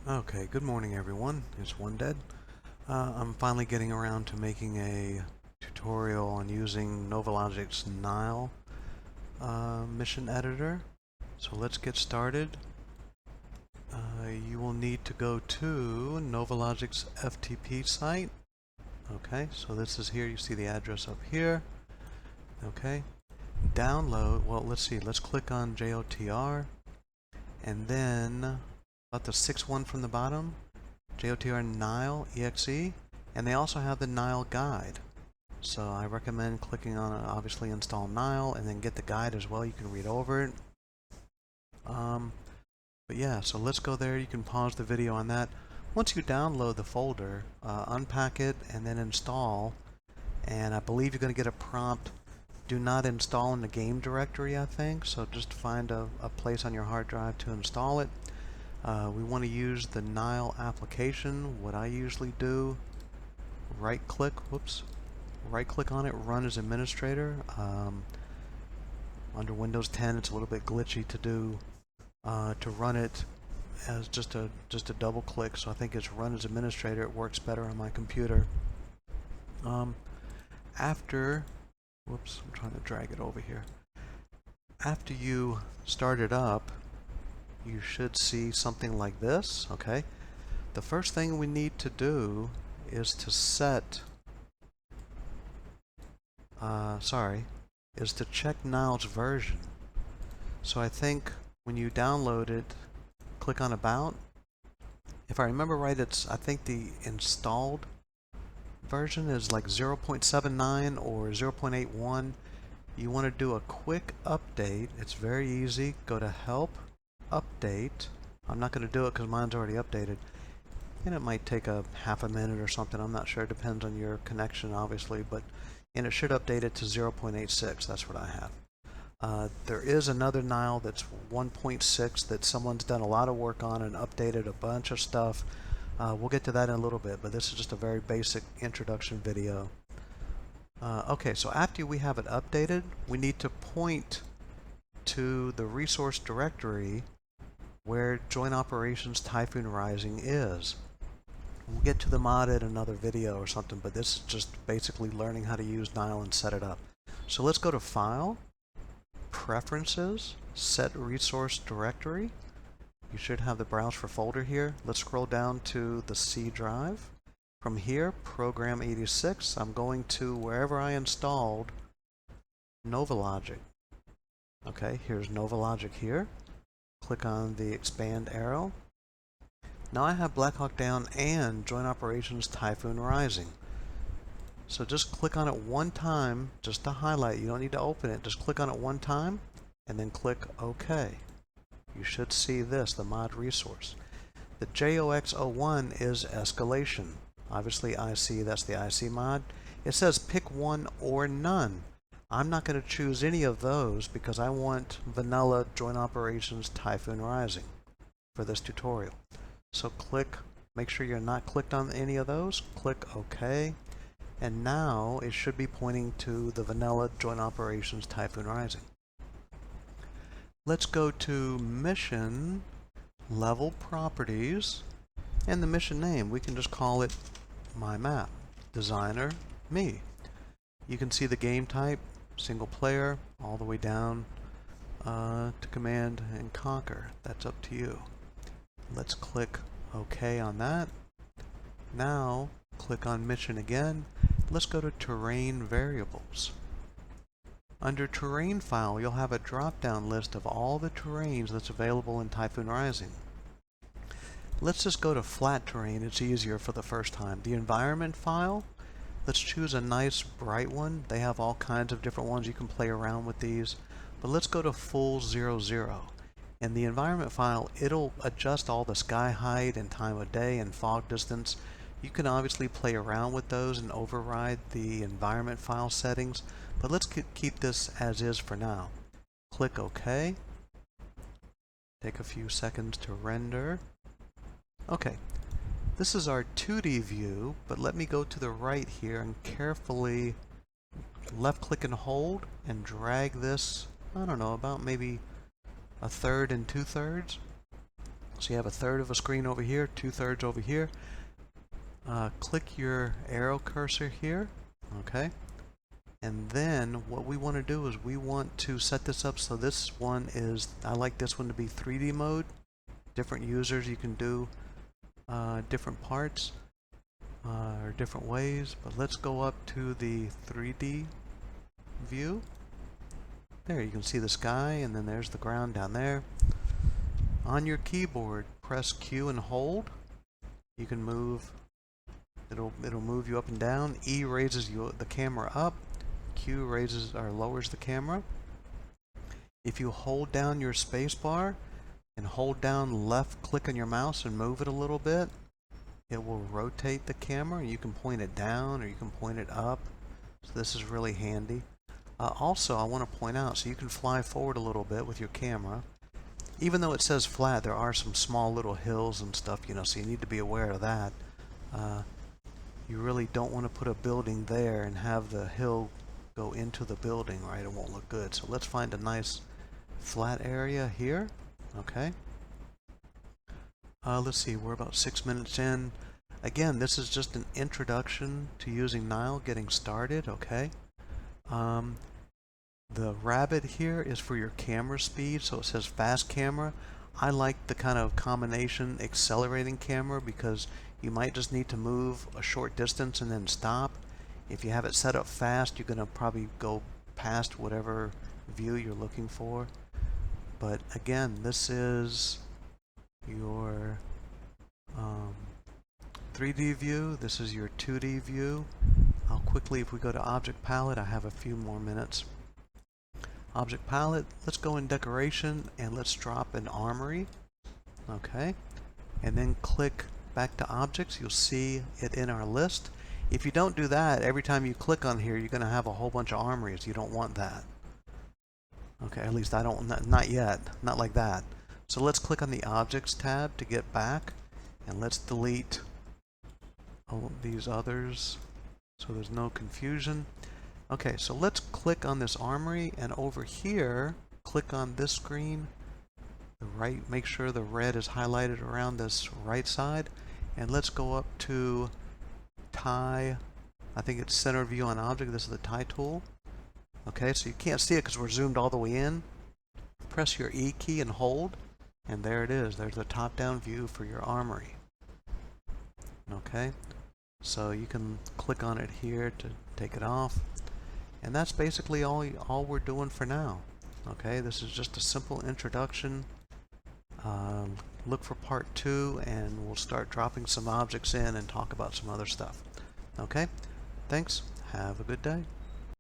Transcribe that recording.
Okay, good morning everyone. It's One Dead. I'm finally getting around to making a tutorial on using Novalogic's Nile mission editor. So let's get started. You will need to go to Novalogic's FTP site. Okay, so this is here. You see the address up here. Okay, download. Well, let's see. Let's click on JOTR, and then about the 6.1 from the bottom. JOTR Nile exe, and they also have the Nile guide. So I recommend clicking on it, obviously install Nile, and then get the guide as well. You can read over it. But yeah, so let's go there. You can pause the video on that. Once you download the folder, unpack it and then install. And I believe you're going to get a prompt, do not install in the game directory, I think. So just find a place on your hard drive to install it. We want to use the Nile application. What I usually do, right click on it, run as administrator. Under Windows 10 it's a little bit glitchy to do, to run it as just a double click, so I think it's run as administrator. It works better on my computer. After, I'm trying to drag it over here. After you start it up, you should see something like this. Okay, the first thing we need to do is to set is to check Nile's version. So I think when you download it, click on About. If I remember right, I think the installed version is like 0.79 or 0.81. You want to do a quick update. It's very easy. Go to Help, Update. I'm not going to do it because mine's already updated. And it might take a half a minute or something. I'm not sure. It depends on your connection, obviously. And it should update it to 0.86. That's what I have. There is another Nile that's 1.6 that someone's done a lot of work on and updated a bunch of stuff. We'll get to that in a little bit, but this is just a very basic introduction video. Okay, so after we have it updated, we need to point to the resource directory where Joint Operations Typhoon Rising is. We'll get to the mod in another video or something, but this is just basically learning how to use Nile and set it up. So let's go to File, Preferences, Set Resource Directory. You should have the Browse for folder here. Let's scroll down to the C drive. From here, Program 86, I'm going to wherever I installed Novalogic. Okay, here's Novalogic here. Click on the expand arrow. Now I have Black Hawk Down and Joint Operations Typhoon Rising. So just click on it one time, just to highlight. You don't need to open it. Just click on it one time, and then click OK. You should see this, the mod resource. The JOX01 is escalation. Obviously IC, that's the IC mod. It says pick one or none. I'm not going to choose any of those because I want vanilla Joint Operations Typhoon Rising for this tutorial. So make sure you're not clicked on any of those, click OK, and now it should be pointing to the vanilla Joint Operations Typhoon Rising. Let's go to Mission, Level Properties, and the mission name. We can just call it My Map, Designer, Me. You can see the game type, single player, all the way down to Command and Conquer. That's up to you. Let's click OK on that. Now click on Mission again. Let's go to Terrain Variables. Under Terrain File, you'll have a drop-down list of all the terrains that's available in Typhoon Rising. Let's just go to flat terrain. It's easier for the first time. The environment file, let's choose a nice bright one. They have all kinds of different ones. You can play around with these. But let's go to full 00. In the environment file, it'll adjust all the sky height and time of day and fog distance. You can obviously play around with those and override the environment file settings, but let's keep this as is for now. Click OK. Take a few seconds to render. Okay, this is our 2D view, but let me go to the right here and carefully left click and hold and drag this, I don't know, about maybe 1/3 and 2/3. So you have a third of a screen over here, 2/3 over here. Click your arrow cursor here, okay? And then what we want to do is we want to set this up so this one is, I like this one to be 3D mode. Different users, you can do different parts or different ways, but let's go up to the 3D view. There, you can see the sky, and then there's the ground down there. On your keyboard, press Q and hold. You can move, it'll move you up and down. E raises the camera up. Q raises or lowers the camera. If you hold down your space bar and hold down left click on your mouse and move it a little bit, it will rotate the camera. You can point it down or you can point it up. So this is really handy. Also, I want to point out, so you can fly forward a little bit with your camera. Even though it says flat, there are some small little hills and stuff, you know, so you need to be aware of that. You really don't want to put a building there and have the hill go into the building, right? It won't look good. So let's find a nice flat area here. Okay. Let's see, we're about 6 minutes in. Again, this is just an introduction to using Nile, getting started, okay? The rabbit here is for your camera speed, so it says fast camera. I like the kind of combination accelerating camera because you might just need to move a short distance and then stop. If you have it set up fast, you're going to probably go past whatever view you're looking for. But again, this is your 3D view. This is your 2D view. I'll quickly, if we go to Object Palette, I have a few more minutes. Object Palette, let's go in Decoration and let's drop an armory. Okay. And then click back to Objects. You'll see it in our list. If you don't do that, every time you click on here, you're going to have a whole bunch of armories. You don't want that. Okay, at least I don't, not yet, not like that. So let's click on the Objects tab to get back, and let's delete all these others so there's no confusion. Okay, so let's click on this armory, and over here, click on this screen, the right, make sure the red is highlighted around this right side, and let's go up to tie, I think it's center view on object. This is the tie tool. Okay, so you can't see it because we're zoomed all the way in. Press your E key and hold, and there it is. There's the top-down view for your armory. Okay, so you can click on it here to take it off. And that's basically all we're doing for now. Okay, this is just a simple introduction. Look for part 2, and we'll start dropping some objects in and talk about some other stuff. Okay, thanks. Have a good day.